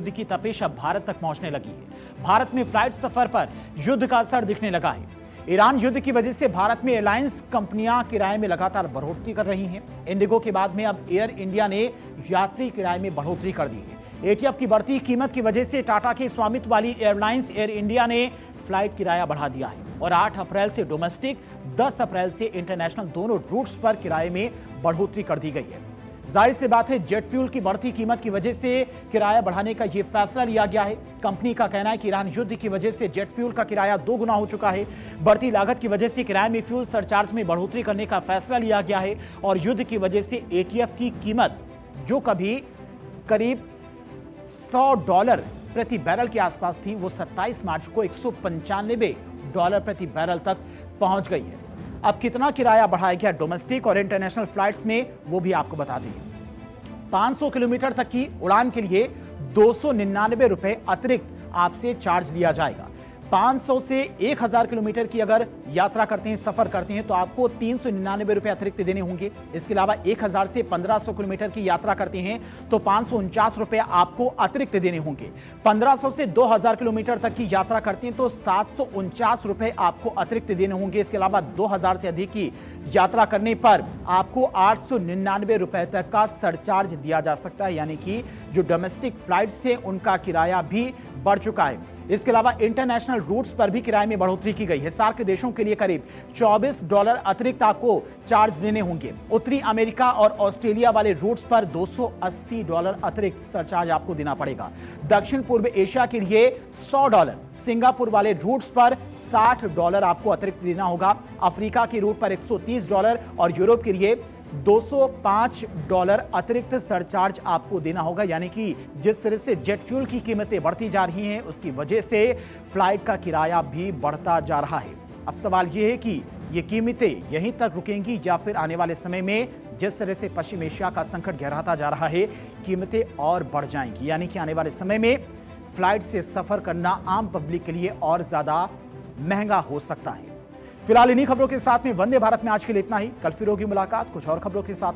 युद्ध की तपिश अब भारत तक पहुंचने लगी है। भारत में फ्लाइट सफर पर युद्ध का असर दिखने लगा है। ईरान युद्ध की वजह से भारत में एयरलाइंस कंपनियां किराए में लगातार बढ़ोतरी कर रही हैं। इंडिगो के बाद में अब एयर इंडिया ने यात्री किराए में बढ़ोतरी कर दी है। एटीएफ की बढ़ती कीमत की वजह से टाटा के स्वामित्व वाली एयरलाइंस एयर इंडिया ने फ्लाइट किराया बढ़ा दिया है और 8 अप्रैल से डोमेस्टिक, 10 अप्रैल से इंटरनेशनल दोनों रूट्स पर किराए में बढ़ोतरी कर दी गई है। जाहिर सी बात है, जेट फ्यूल की बढ़ती कीमत की वजह से किराया बढ़ाने का यह फैसला लिया गया है। कंपनी का कहना है कि ईरान युद्ध की वजह से जेट फ्यूल का किराया 2 गुना हो चुका है। बढ़ती लागत की वजह से किराए में फ्यूल सरचार्ज में बढ़ोतरी करने का फैसला लिया गया है और युद्ध की वजह से एटीएफ की कीमत जो कभी करीब $100 प्रति बैरल के आसपास थी, वो 27 मार्च को $195 प्रति बैरल तक पहुंच गई है। अब कितना किराया बढ़ाया गया डोमेस्टिक और इंटरनेशनल फ्लाइट्स में, वो भी आपको बता देंगे। 500 किलोमीटर तक की उड़ान के लिए ₹299 अतिरिक्त आपसे चार्ज लिया जाएगा। 500 से 1000 किलोमीटर की अगर यात्रा करते हैं, सफर करते हैं, तो आपको ₹399 अतिरिक्त देने होंगे। इसके अलावा 1000 से 1500 किलोमीटर की यात्रा करते हैं तो ₹549 आपको अतिरिक्त देने होंगे। 1500 से 2000 किलोमीटर तक की यात्रा करते हैं तो ₹749 आपको अतिरिक्त देने होंगे। इसके अलावा 2000 से अधिक की यात्रा करने पर आपको ₹899 तक का सरचार्ज दिया जा सकता है, यानी कि जो डोमेस्टिक फ्लाइट से उनका किराया भी बढ़ चुका है। इसके अलावा इंटरनेशनल रूट्स पर भी किराए में बढ़ोतरी की गई है। सार्क देशों के लिए करीब $24 अतिरिक्त आपको चार्ज देने होंगे। उत्तरी अमेरिका और ऑस्ट्रेलिया वाले रूट्स पर $280 अतिरिक्त सरचार्ज आपको देना पड़ेगा। दक्षिण पूर्व एशिया के लिए $100, सिंगापुर वाले रूट्स पर $60 आपको अतिरिक्त देना होगा। अफ्रीका के रूट पर $130 और यूरोप के लिए $205 अतिरिक्त सरचार्ज आपको देना होगा। यानी कि जिस तरह से जेट फ्यूल की कीमतें बढ़ती जा रही हैं, उसकी वजह से फ्लाइट का किराया भी बढ़ता जा रहा है। अब सवाल यह है कि ये कीमतें यहीं तक रुकेंगी या फिर आने वाले समय में जिस तरह से पश्चिम एशिया का संकट गहराता जा रहा है, कीमतें और बढ़ जाएंगी। यानी कि आने वाले समय में फ्लाइट से सफर करना आम पब्लिक के लिए और ज्यादा महंगा हो सकता है। फिलहाल इन्हीं खबरों के साथ में वंदे भारत में आज के लिए इतना ही। कल फिर होगी मुलाकात कुछ और खबरों के साथ।